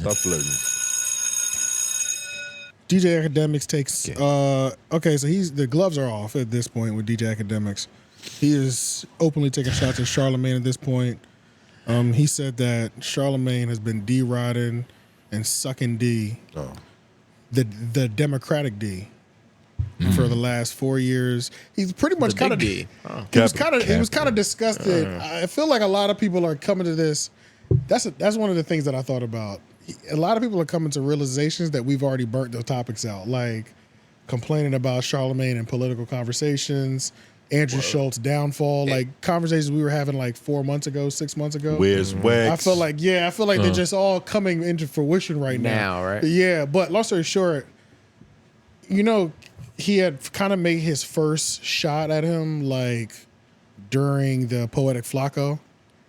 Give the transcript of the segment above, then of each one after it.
Stop flirting. DJ Akademiks takes. Okay, so the gloves are off at this point with DJ Akademiks. He is openly taking shots at Charlamagne at this point. He said that Charlamagne has been D-riding and sucking D, the Democratic D, for the last 4 years. He's pretty much kind of D. He was kind of disgusted. I feel like a lot of people are coming to this. That's one of the things that I thought about. A lot of people are coming to realizations that we've already burnt the topics out, like complaining about Charlamagne and political conversations, Andrew Schultz downfall, like conversations we were having like 4 months ago, 6 months ago. Where's Wax? I feel like they're just all coming into fruition right now. Right? Yeah, but long story short, he had kind of made his first shot at him like during the Poetic Flacco.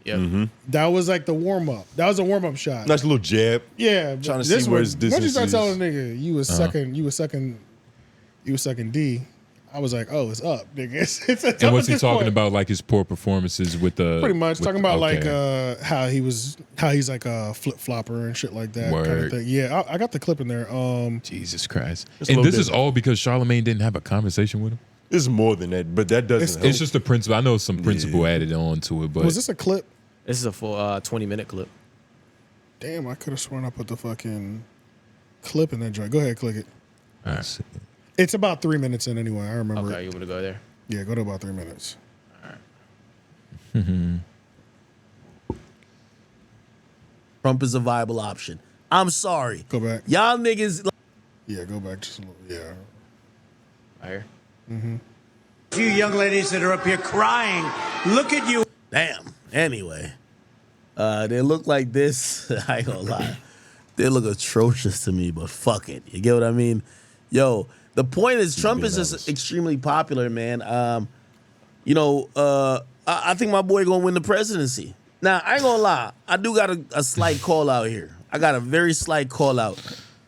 Yep. That was like the warm up. That was a warm up shot. Nice little jab. Yeah, Trying to see where his distance once you start is. telling a nigga you was sucking D, I was like, oh, it's up, nigga. It's and what's he talking about? Like his poor performances with the pretty much talking about like how he's like a flip flopper and shit like that kind of thing. Yeah, I got the clip in there. Jesus Christ! And this is all because Charlamagne didn't have a conversation with him. It's more than that, but that doesn't. It's just the principle. I know some principle added on to it, but was this a clip? This is a full 20-minute clip. Damn, I could have sworn I put the fucking clip in that joint. Go ahead, click it. All right. It's about 3 minutes in anyway. I remember. Okay, you want to go there? Yeah, go to about 3 minutes. All right. Trump is a viable option. I'm sorry. Go back. Y'all niggas. Yeah, go back just a little. Yeah. Right here. A few young ladies that are up here crying. Look at you. Damn. Anyway, they look like this. I ain't gonna lie. They look atrocious to me, but fuck it. You get what I mean? Yo, the point is Trump is just extremely popular, man. I think my boy gonna win the presidency. Now, I ain't gonna lie. I do got a slight call out here. I got a very slight call out.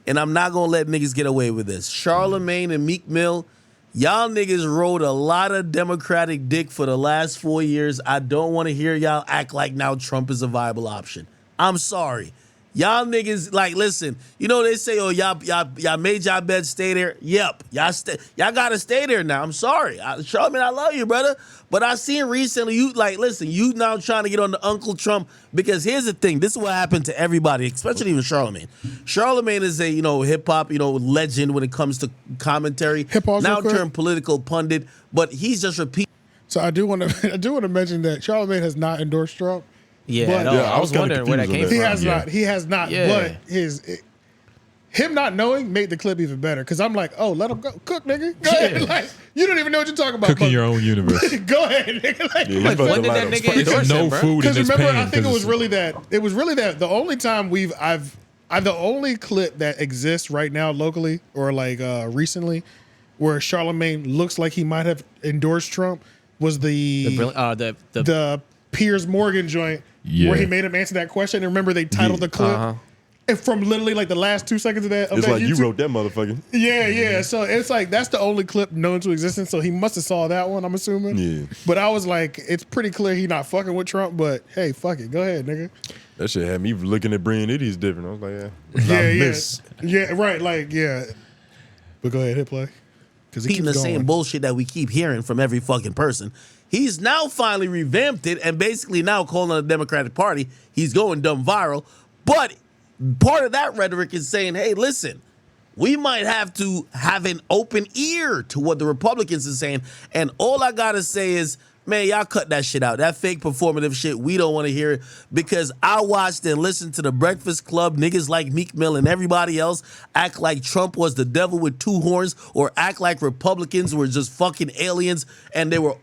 And I'm not gonna let niggas get away with this. Charlamagne and Meek Mill, y'all niggas rode a lot of Democratic dick for the last 4 years. I don't want to hear y'all act like now Trump is a viable option. I'm sorry. Y'all niggas, like, listen, they say, oh, y'all made y'all bed, stay there. Yep, y'all gotta stay there now. I'm sorry. Charlamagne, I love you, brother. But I seen recently, you now trying to get on the Uncle Trump, because here's the thing. This is what happened to everybody, especially even Charlamagne. Charlamagne is a, hip-hop, legend when it comes to commentary. Hip-hop's now real quick. turned political pundit, but he's just repeating. So I do want to mention that Charlamagne has not endorsed Trump. Yeah, But- I was wondering where that came from. He has not. Yeah. But him not knowing made the clip even better. Because I'm like, oh, let him go. Cook, nigga. Go ahead. Like, you don't even know what you're talking about. Cooking your own universe. Go ahead, nigga. Like, When did that nigga endorse no him, bro? food in because this remember, pan. I think it was really that. The only time the only clip that exists right now locally or like recently where Charlamagne looks like he might have endorsed Trump was the Piers Morgan joint where he made him answer that question. And remember, they titled the clip and from literally like the last 2 seconds of that. It's like YouTube. you wrote that motherfucker. Yeah. So it's like that's the only clip known to existence. So he must have saw that one, I'm assuming. Yeah. But I was like, it's pretty clear he not fucking with Trump. But hey, fuck it, go ahead, nigga. That shit had me looking at Brian Idiots different. I was like, Yeah, right, like yeah. But go ahead, hit play. Because he repeating the keeps going. same bullshit that we keep hearing from every fucking person. He's now finally revamped it and basically now calling on the Democratic Party. He's going dumb viral. But part of that rhetoric is saying, hey, listen, we might have to have an open ear to what the Republicans are saying. And all I got to say is, man, y'all cut that shit out. That fake performative shit, we don't want to hear it, because I watched and listened to the Breakfast Club, niggas like Meek Mill and everybody else act like Trump was the devil with two horns, or act like Republicans were just fucking aliens, and they were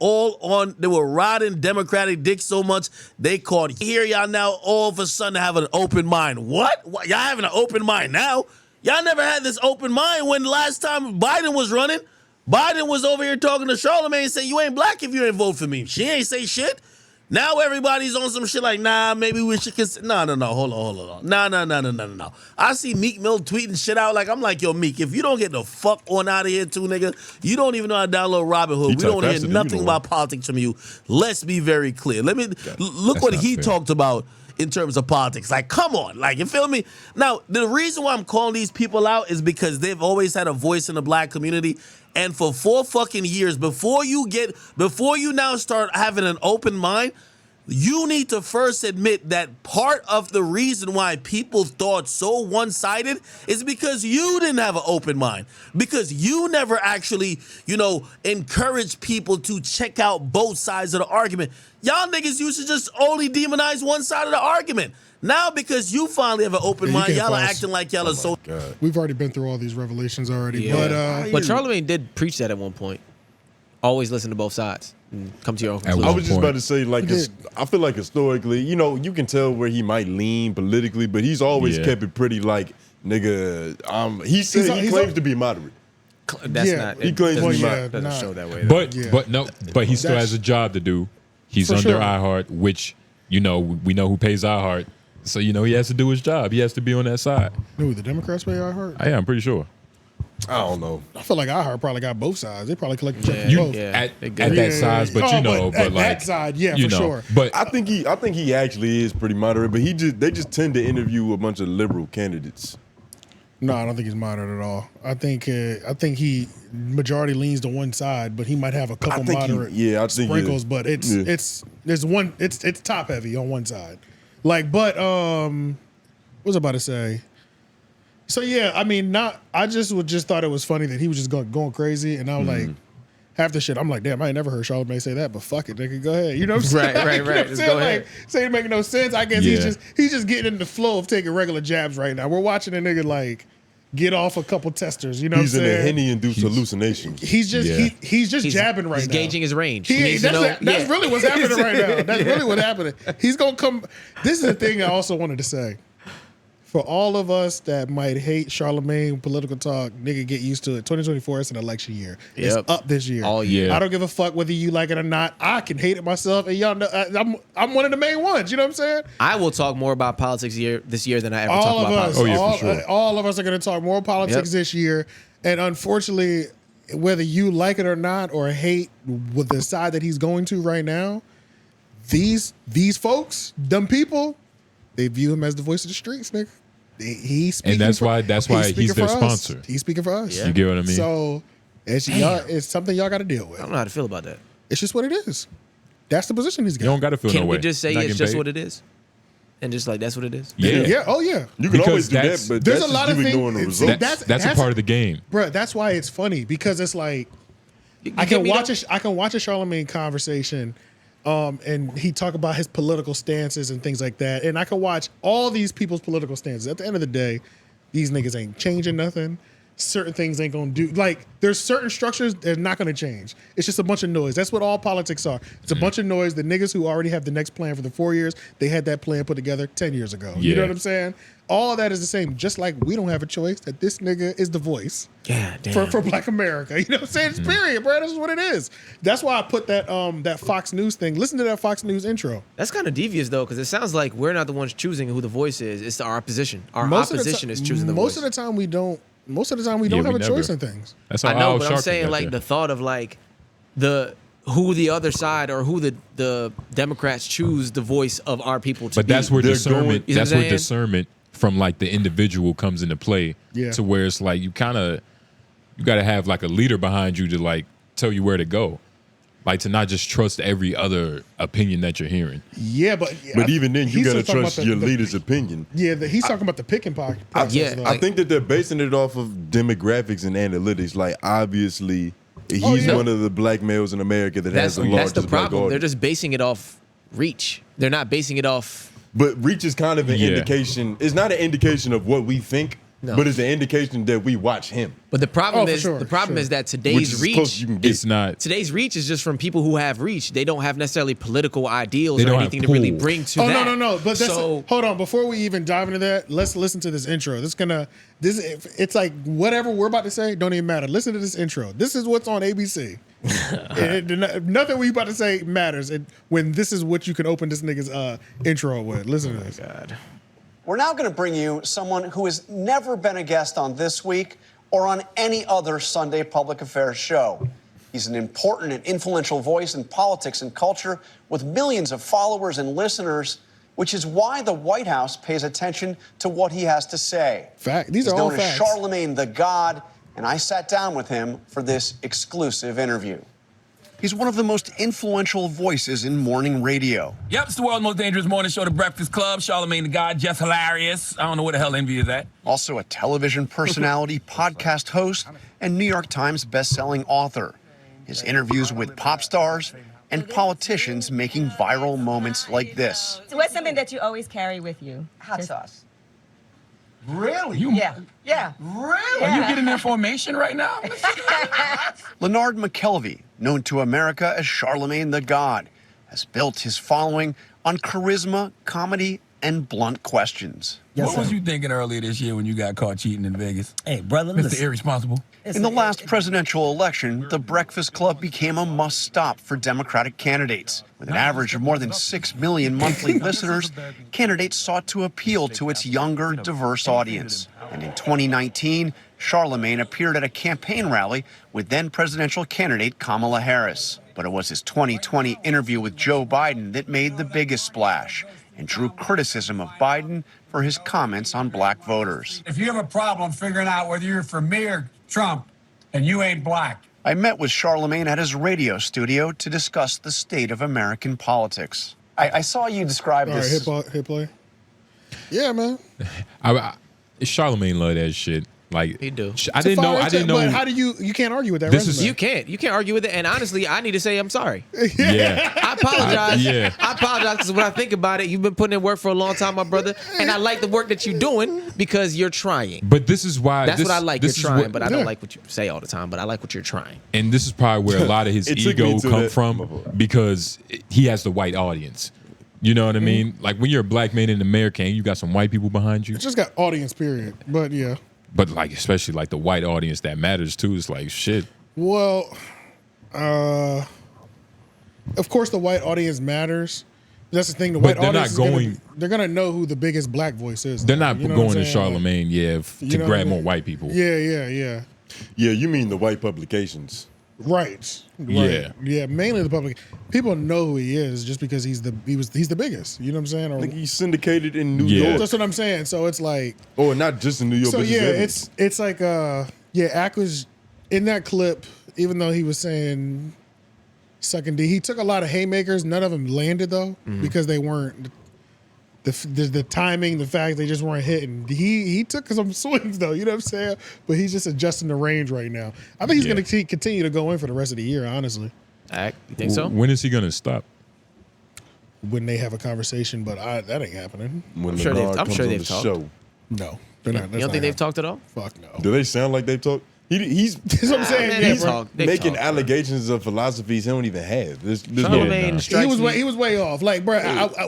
riding Democratic dick so much they called. Here y'all now all of a sudden have an open mind. What? Y'all having an open mind now? Y'all never had this open mind when the last time Biden was running. Biden was over here talking to Charlamagne and saying, you ain't black if you ain't vote for me. She ain't say shit. Now everybody's on some shit like, nah, maybe we should consider. No, hold on. No. I see Meek Mill tweeting shit out like, I'm like, yo, Meek, if you don't get the fuck on out of here too, nigga, you don't even know how to download Robinhood. We don't hear nothing about politics from you. Let's be very clear. Look what he talked about in terms of politics. Like, come on, like, you feel me? Now, the reason why I'm calling these people out is because they've always had a voice in the black community. And for 4 fucking years, before you now start having an open mind, you need to first admit that part of the reason why people thought so one-sided is because you didn't have an open mind. Because you never actually, encouraged people to check out both sides of the argument. Y'all niggas used to just only demonize one side of the argument. Now, because you finally have an open mind, y'all are acting like y'all are so... God. We've already been through all these revelations already. Yeah. But Charlamagne did preach that at one point. Always listen to both sides. Come to your own conclusion. I was just about to say, like, I feel like historically, you can tell where he might lean politically, but he's always kept it pretty like, nigga, he claims to be moderate. That's not. He claims to be moderate. Doesn't show that way. But he still has a job to do. He's under iHeart, which, we know who pays iHeart. So, he has to do his job. He has to be on that side. Who, the Democrats pay iHeart? Yeah, I'm pretty sure. I don't know. I feel like iHeart probably got both sides. They probably collect the check from both. At that size, but at like that side, for sure. But I think he actually is pretty moderate, but they just tend to interview a bunch of liberal candidates. No, I don't think he's moderate at all. I think he majority leans to one side, but he might have a couple moderate sprinkles. But it's top heavy on one side. Like, but what was I about to say? So yeah, I mean, I just thought it was funny that he was just going crazy, and I was like, half the shit, I'm like, damn, I ain't never heard Charlamagne say that, but fuck it, nigga, go ahead. You know what I'm saying? Right. You know what I'm Just saying? go ahead. Like, saying it making no sense. I guess he's just getting in the flow of taking regular jabs right now. We're watching a nigga like get off a couple testers. You know what I'm saying? He's in a Henny-induced hallucination. He's just jabbing right now. He's gauging his range. That's really what's happening right now. That's really what's happening. He's gonna come. This is the thing I also wanted to say. For all of us that might hate Charlamagne political talk, nigga, get used to it. 2024 is an election year. It's up this year. All year. I don't give a fuck whether you like it or not. I can hate it myself, and y'all know I'm one of the main ones. You know what I'm saying? I will talk more about politics this year than I ever talk All about of us, politics. for sure. all of us are going to talk more politics this year, and unfortunately, whether you like it or not, or hate with the side that he's going to right now, these folks, dumb people, they view him as the voice of the streets, nigga. He's speaking, and that's why he's their sponsor. He's speaking for us. Yeah. You get what I mean? So it's something y'all got to deal with. I don't know how to feel about that. It's just what it is. That's the position he's got. You don't got to feel no way. Can we just say it's just what it is? And just like, that's what it is? Yeah. Oh, yeah. You can always do that, but there's that's a lot of ignoring the things. results. That's a part of the game. Bro, that's why it's funny, because it's like, I can watch a Charlamagne conversation, and he talk about his political stances and things like that, and I can watch all these people's political stances. At the end of the day, these niggas ain't changing nothing. Certain things ain't gonna do. Like, there's certain structures that's not gonna change. It's just a bunch of noise. That's what all politics are. It's a bunch of noise. The niggas who already have the next plan for the 4 years, they had that plan put together 10 years ago. You know what I'm saying? All of that is the same. Just like we don't have a choice, that this nigga is the voice for Black America. You know what I'm saying? It's period, bro. That's what it is. That's why I put that Fox News thing. Listen to that Fox News intro. That's kind of devious, though, because it sounds like we're not the ones choosing who the voice is. It's our opposition. Our opposition is choosing the voice. Most of the time, we don't. Most of the time, we don't have a choice in things. That's how I know, but I'm saying, like, the thought of, like, who the other side or who the Democrats choose the voice of our people to be. But that's where discernment. That's where discernment from, like, the individual comes into play. Yeah. To where it's like you got to have like a leader behind you to like tell you where to go. Like, to not just trust every other opinion that you're hearing. Yeah, but even then, you gotta trust your leader's opinion. Yeah, he's talking about the picking pocket. I think that they're basing it off of demographics and analytics. Like, obviously, he's one of the black males in America that has the largest That's the black problem. audience. They're just basing it off reach. They're not basing it off. But reach is kind of an indication. It's not an indication of what we think. No. But it's an indication that we watch him. But the problem is that today's reach, it's not. Today's reach is just from people who have reach. They don't have necessarily political ideals or anything to really bring to that. No. But hold on. Before we even dive into that, let's listen to this intro. It's like whatever we're about to say don't even matter. Listen to this intro. This is what's on ABC. Nothing we about to say matters when this is what you can open this nigga's intro with. Listen to this. God. We're now going to bring you someone who has never been a guest on This Week or on any other Sunday public affairs show. He's an important and influential voice in politics and culture with millions of followers and listeners. which is why the White House pays attention to what he has to say. Fact. These He's are all known as facts. Charlamagne the God, and I sat down with him for this exclusive interview. He's one of the most influential voices in morning radio. Yep, it's the world's most dangerous morning show, The Breakfast Club. Charlamagne the God, just hilarious. I don't know where the hell envy is at. Also a television personality, podcast host, and New York Times bestselling author. His interviews with pop stars and politicians making viral moments like this. So what's something that you always carry with you? Hot sauce. Really? Yeah. Really? Are you getting information right now? 𝔓𝔦𝔐𝔓𝔦𝔑, known to America as Charlamagne the God, has built his following on charisma, comedy, and blunt questions. What was you thinking earlier this year when you got caught cheating in Vegas? Hey, brother, Mr. listen. Irresponsible. In the last presidential election, the Breakfast Club became a must-stop for Democratic candidates. With an average of more than 6 million monthly listeners, candidates sought to appeal to its younger, diverse audience. And in 2019, Charlamagne appeared at a campaign rally with then-presidential candidate Kamala Harris. But it was his 2020 interview with Joe Biden that made the biggest splash and drew criticism of Biden for his comments on black voters. If you have a problem figuring out whether you're for me or Trump, and you ain't black. I met with Charlamagne at his radio studio to discuss the state of American politics. I saw you describe All right, this. hit play. Yeah, man. Charlamagne love that shit. Like He do. I didn't know. But how do you can't argue with that This resume. You can't argue with it. And honestly, I need to say I'm sorry. Yeah. I apologize. Yeah. I apologize because when I think about it, you've been putting in work for a long time, my brother, and I like the work that you're doing because you're trying. But this is why. That's what I like. You're trying, but I don't yeah. like what you say all the time. But I like what you're trying. And this is probably where a lot of his It took me ego to come that- from because he has the white audience. You know what I mean? Like when you're a black man in America and you got some white people behind you. It's just got audience, period. But yeah. But like especially like the white audience that matters too. It's like shit. Well, of course the white audience matters. That's the thing. The white But they're audience not is going. they're gonna know who the biggest black voice is. They're though. not You know what going I'm to saying? Like, Charlamagne, you to know grab what I more mean? white people. Yeah. Yeah, you mean the white publications. Right. Yeah. Mainly the public. People know who he is just because he's the biggest. You know what I'm saying? Or, Like he's syndicated in New Yeah. York. that's what I'm saying. So it's like. Or not just in New York, So but yeah, just it's like Ack was in that clip. Even though he was saying sucking D, he took a lot of haymakers. None of them landed though because they weren't. The timing, the fact they just weren't hitting. He took some swings though, you know what I'm saying? But he's just adjusting the range right now. I think he's going to continue to go in for the rest of the year, honestly, You think so? When is he gonna stop? when they have a conversation. But that ain't happening. when I'm sure Bernard they've- I'm comes sure on they've the talked. show. No, they're not. You don't think they've talked at all? Fuck no. Do they sound like they've talked? He's That's what I'm saying. man, Yeah, they've bro. talked. They've making talked. allegations of philosophies he don't even have. There's Charlamagne nah. strikes me. He was way off. Like, bro,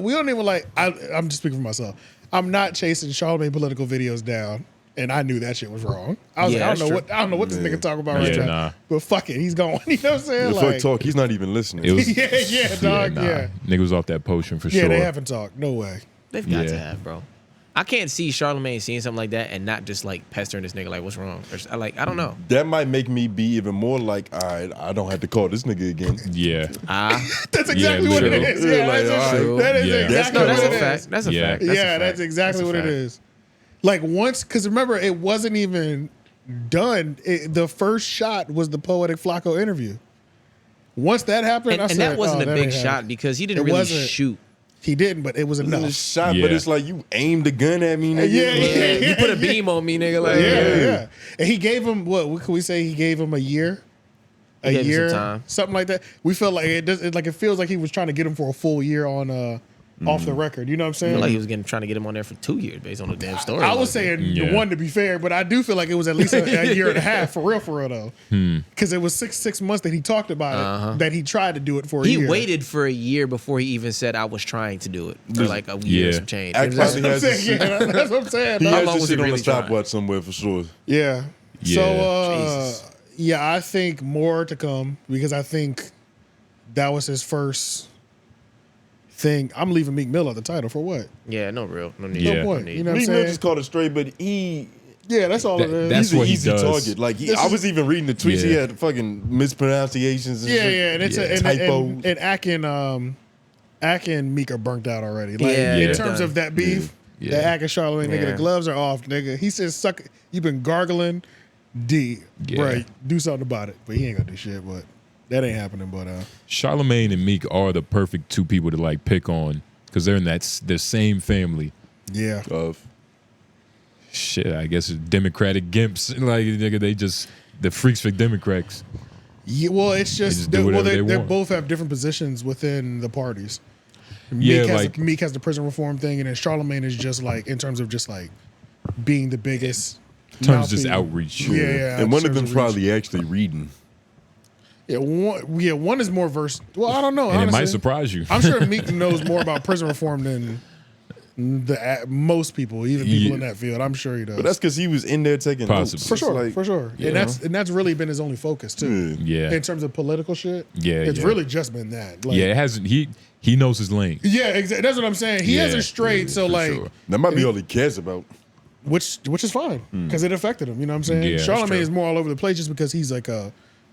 we don't even like. I'm just speaking for myself. I'm not chasing Charlamagne political videos down, and I knew that shit was wrong. I was Yeah, like, that's I don't know what this nigga talking about Yeah, right now. nah. But fuck it, he's going. You know what I'm saying? The Like, fuck talk. He's not even listening. It was yeah, dog. nah. Yeah, Nigga was off that potion for yeah. sure. They haven't talked. No way. They've got to Yeah. have, bro. I can't see Charlamagne seeing something like that and not just like pestering this nigga like, what's wrong? Or, like, I don't know. That might make me be even more like, all right, I don't have to call this nigga again. Yeah. That's exactly what it literally. is. Yeah, Like, that's all right. that is Yeah. exactly No, what that's it a is. fact. That's a Yeah. fact. That's a Yeah, fact. that's exactly That's a what it fact. is. Like once, because remember, it wasn't even done. The first shot was the Poetic Flacco interview. Once that happened, And, I and said, that wasn't oh, a that big ain't shot happening. because he didn't It really wasn't. shoot. He didn't, but it was It's enough. a shot, but Yeah. it's like you aimed the gun at me, nigga. Yeah. You put a beam on me, nigga. Like, Yeah. And he gave him what can we say? He gave him a year, He gave him some time. something like that. We felt like it feels like he was trying to get him for a full year on off the record. You know what I'm I saying? feel like he was trying to get him on there for 2 years based on the damn story. I was saying Yeah. one to be fair, but I do feel like it was at least a year and a half for real though. Because it was six months that he talked about it, that he tried to do it for a he year. waited for a year before he even said I was trying to do it. For like a year Yeah. or some change. Act It was like like- he has That's to what I'm saying. Yeah, that's what I'm saying. He dog. How has long to was sit he on a really trying? stopwatch somewhere for sure. Yeah. Yeah. So yeah, I think more to come because I think that was his first thing. I'm leaving Meek Mill out the title for what? Yeah, no need. Yeah. No point. No You need. know what I'm Meek Mill saying? just called it straight, but Yeah, that's all it is. That's he's an what he easy does. target. Like This I is- was even reading the tweets. He Yeah. had fucking mispronunciations. And Yeah, shit. yeah, and it's Yeah. and Typos. Akin Ak and Meek are burnt out already. Like Yeah, in they're terms done. of that beef, Yeah. that Ak and Charlamagne, nigga, Yeah. the gloves are off, nigga. He says, "Suck, you've been gargling, D, Yeah. right? Do something about it." But he ain't gonna do shit. But that ain't happening. But Charlamagne and Meek are the perfect two people to like pick on because they're in the same family. yeah, Of Shit, I guess it's Democratic gimps. Like nigga, they just the freaks for Democrats. yeah. Well, it's just just do whatever they they want. both have different positions within the parties. Yeah, Meek has the prison reform thing, and then Charlamagne is just like in terms of just like being the biggest. In terms of just mouthpiece. outreach. Yeah, and one in of terms them's reach. probably actually reading. One is more versed. Well, I don't know. And honestly. it might surprise you. I'm sure Meek knows more about prison reform than most people, even people in that field. I'm sure he does. But that's because he was in there taking Possibly. notes. for sure, Like, for sure. you And that's really been his only focus too. Yeah. In terms of political shit. Yeah, It's yeah. really just been that. Like, Yeah, it hasn't. He knows his lane. Yeah, exactly. That's what I'm saying. He Yeah, hasn't strayed. So for like, sure. That might be all he cares about. which is fine because it affected him. You know what I'm saying? Yeah, that's Charlamagne true. is more all over the place just because he's like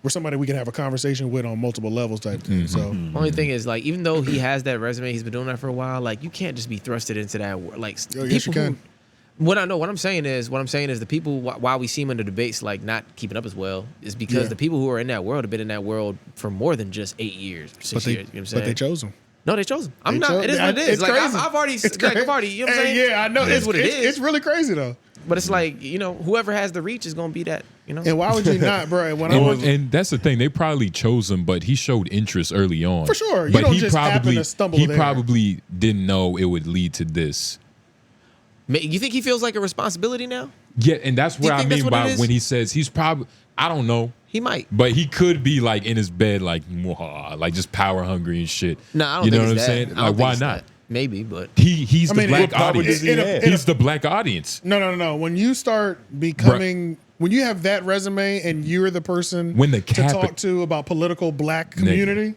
we're somebody we can have a conversation with on multiple levels type thing. So Only thing is, like, even though he has that resume, he's been doing that for a while. Like, you can't just be thrusted into that. Like, yes, you can. What I'm saying is the people why we see him in the debates like not keeping up as well is because Yeah. the people who are in that world have been in that world for more than just 8 years, 6 but they, years. You know what I'm saying? but they chose him. No, they chose him. They chose- It is what it is. It's Like crazy. I've already, It's like, crazy. I've already. You know what I'm Hey, saying? yeah, I know. It is what it is. It's really crazy though. But it's like, you know, whoever has the reach is gonna be that. You know. And why would you not, bro? When I And, was and that's the thing. They probably chose him, but he showed interest early on. For sure. You But don't he just happen probably to stumble he there. probably didn't know it would lead to this. You think he feels like a responsibility now? Yeah, and that's what you I think that's mean what by it is? when he says he's probably. I don't know. He might. But he could be like in his bed, like just power hungry and shit. No, I don't you know think what I'm it's saying? that. I don't Like, think why it's not? that. Maybe, but He's I the mean, black what power audience. does he have? He's the black audience. No. When you start becoming, when you have that resume and you're the person When the to cap- talk to about political black community,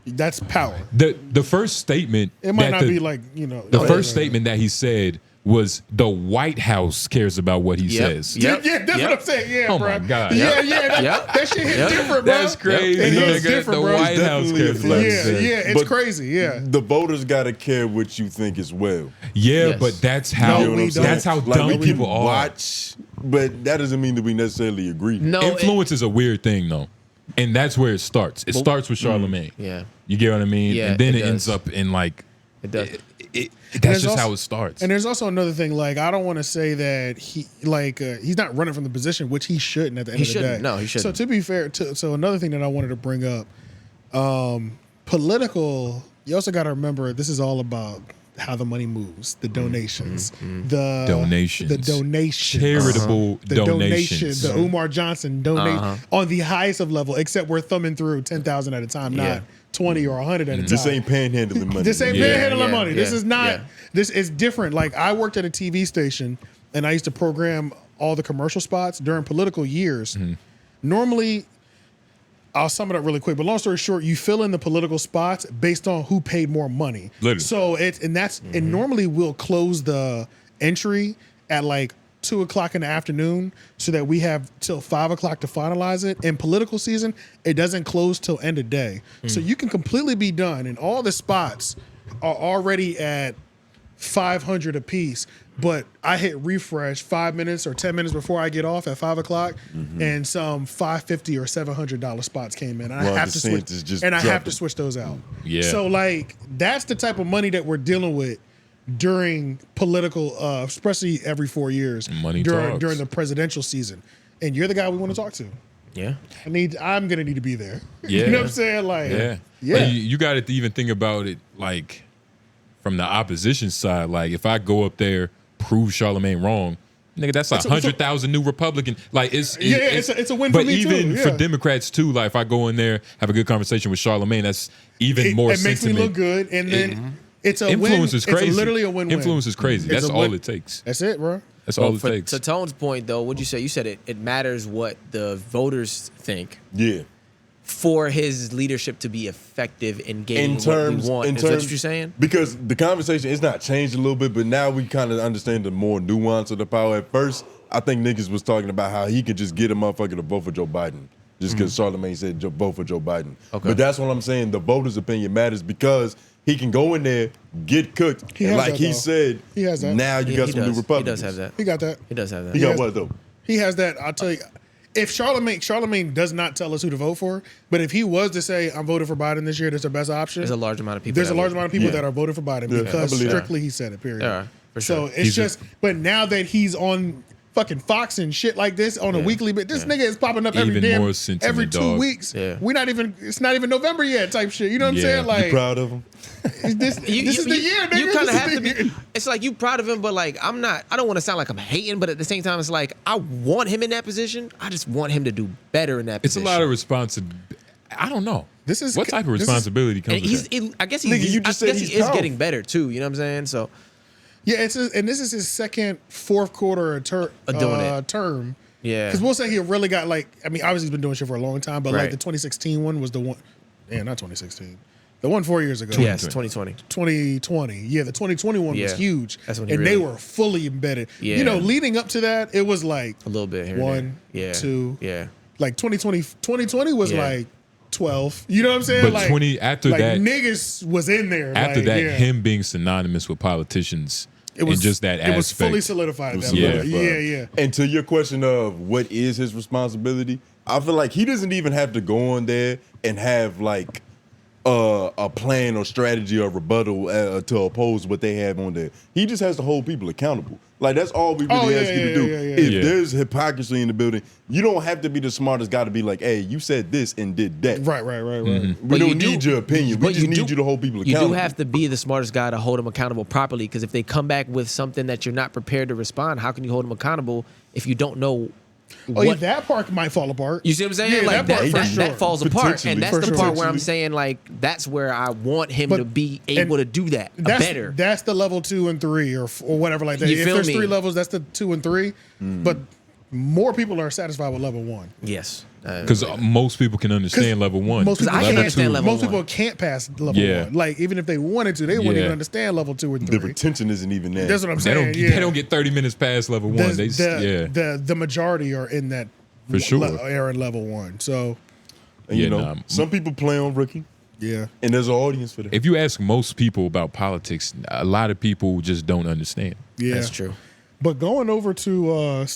that's power. The first statement. It might that not be like, you know. the first statement that he said was the White House cares about what he Yep. says. Yep. Yeah, that's what I'm saying. Yeah, Oh bro. my God. Yeah, Yep. yeah. Yep. That shit hit Yep. different, bro. That's crazy. It hits nigga. different, the bro. White House Definitely cares a about what he Yeah, says. yeah. It's But crazy. Yeah. The voters gotta care what you think as well. Yeah, Yes. but that's how No, we don't. that's how Like, dumb we people can are. watch, but that doesn't mean that we necessarily agree. no. Influence is a weird thing though. And that's where it starts. It starts with Charlamagne. Yeah. You get what I mean? Yeah, and then it it ends does. up in like It does. that's there's just also- how it starts. And there's also another thing. Like, I don't want to say that he's not running from the position, which he shouldn't at the end He of the day. shouldn't. No, he shouldn't. So to be fair, so another thing that I wanted to bring up, political. You also got to remember this is all about how the money moves, the donations, the Donations. the donations, Charitable the donations. the Umar Johnson donate on the highest of level. Except we're thumbing through 10,000 at a time, Yeah. not 20 or 100 at a time. This ain't panhandling money. This ain't Yeah, panhandling money. This yeah, is not. yeah. This is different. Like, I worked at a TV station and I used to program all the commercial spots during political years. Normally, I'll sum it up really quick, but long story short, you fill in the political spots based on who paid more money. Literally. So and normally we'll close the entry at like 2:00 in the afternoon so that we have till 5:00 to finalize it. In political season, it doesn't close till end of day. So you can completely be done, and all the spots are already at 500 a piece. But I hit refresh 5 minutes or 10 minutes before I get off at 5:00, and some $550 or $700 spots came in. And Ron I have to switch, DeSantis just and I have dropped to it. switch those out. Yeah. So like that's the type of money that we're dealing with during political, especially every 4 years Money during talks. the presidential season. And you're the guy we want to talk to. Yeah. I'm gonna need to be there. Yeah. You know what I'm saying? Like, Yeah. yeah. But you got to even think about it like from the opposition side. Like if I go up there, prove Charlamagne wrong, nigga, that's 100,000 new Republican. Like it's a win for but me too, even for yeah. Democrats too. Like if I go in there, have a good conversation with Charlamagne, that's even more. It makes me sentiment. look good, and then it's a Influence win. is crazy. It's literally a win-win. Influence is crazy. It's That's a all win. it takes. That's it, bro. That's all Well, it takes. To Tone's point, though, what'd you say? You said it matters what the voters think Yeah. for his leadership to be effective in getting In terms, what we want. in Is terms, that what you're saying? Because the conversation is not changed a little bit, but now we kind of understand the more nuance of the power. At first, I think niggas was talking about how he could just get a motherfucker to vote for Joe Biden just because Charlamagne said vote for Joe Biden. Okay. But that's what I'm saying. The voters' opinion matters because he can go in there, get cooked, and like he said, he has that. Now you got some new Republicans. He does have that. He got that. He does have that. He got what though? He has that. I'll tell you. If Charlamagne does not tell us who to vote for, but if he was to say, I'm voting for Biden this year, that's the best option. There's a large amount of people. There's a large amount of people that are voting for Biden because strictly he said it, period. Yeah, for sure. So it's just, but now that he's on fucking Fox and shit like this on a weekly bit, this nigga is popping up every 2 weeks. Yeah. It's not even November yet type shit. You know what I'm saying? Like, you proud of him? This is the year, nigga. You kind of have to be. It's like you proud of him, but like I'm not. I don't want to sound like I'm hating, but at the same time, it's like I want him in that position. I just want him to do better in that It's position. a lot of responsibility. I don't know. This is what type of responsibility comes with that? I guess Nigga, you I just said guess he's he is powerful. getting better too. You know what I'm saying? So Yeah, and this is his second fourth quarter term. yeah, Because we'll say he really got like, I mean, obviously he's been doing shit for a long time, but like Right. the 2016 one was the one. Yeah, not 2016. The one 4 years ago. yes, 2020. 2020. Yeah, the 2020 one was Yeah. huge. That's when he and really- they were fully embedded. Yeah. You know, leading up to that, it was like A little bit here. and one, there. Yeah. two. Yeah. Like 2020 was Yeah. like 12. You know what I'm saying? But like 20 after like that, niggas was in there. after like, that, yeah. him being synonymous with politicians, It was and just that aspect. It was fully solidified. It was That solidified. yeah. And to your question of what is his responsibility, I feel like he doesn't even have to go on there and have like a plan or strategy or rebuttal to oppose what they have on there. He just has to hold people accountable. Like that's all we really ask you to do. If there's hypocrisy in the building, you don't have to be the smartest guy to be like, hey, you said this and did that. Right. Mm-hmm. We don't need your opinion. We but just you need you to hold people accountable. You do have to be the smartest guy to hold them accountable properly. Because if they come back with something that you're not prepared to respond, how can you hold them accountable if you don't know? Yeah, that part might fall apart. You see what I'm saying? Yeah, like that part for that sure. falls apart, and that's For the sure. part where I'm saying like that's where I want him to be able to do that better. That's the level 2 and 3 or whatever like that. You If feel there's me? 3 levels, that's the 2 and 3. But more people are satisfied with level 1. Yes, Because most people can understand level one. Most people, I can't understand level most 1. people can't pass level 1. Like even if they wanted to, they wouldn't even understand level 2 and 3. The retention isn't even there. That's what I'm They saying. they don't get 30 minutes past level one. The majority are in that For sure. are in level 1. So And you know, some people play on rookie. Yeah. And there's an audience for that. If you ask most people about politics, a lot of people just don't understand. yeah, That's true. But going over to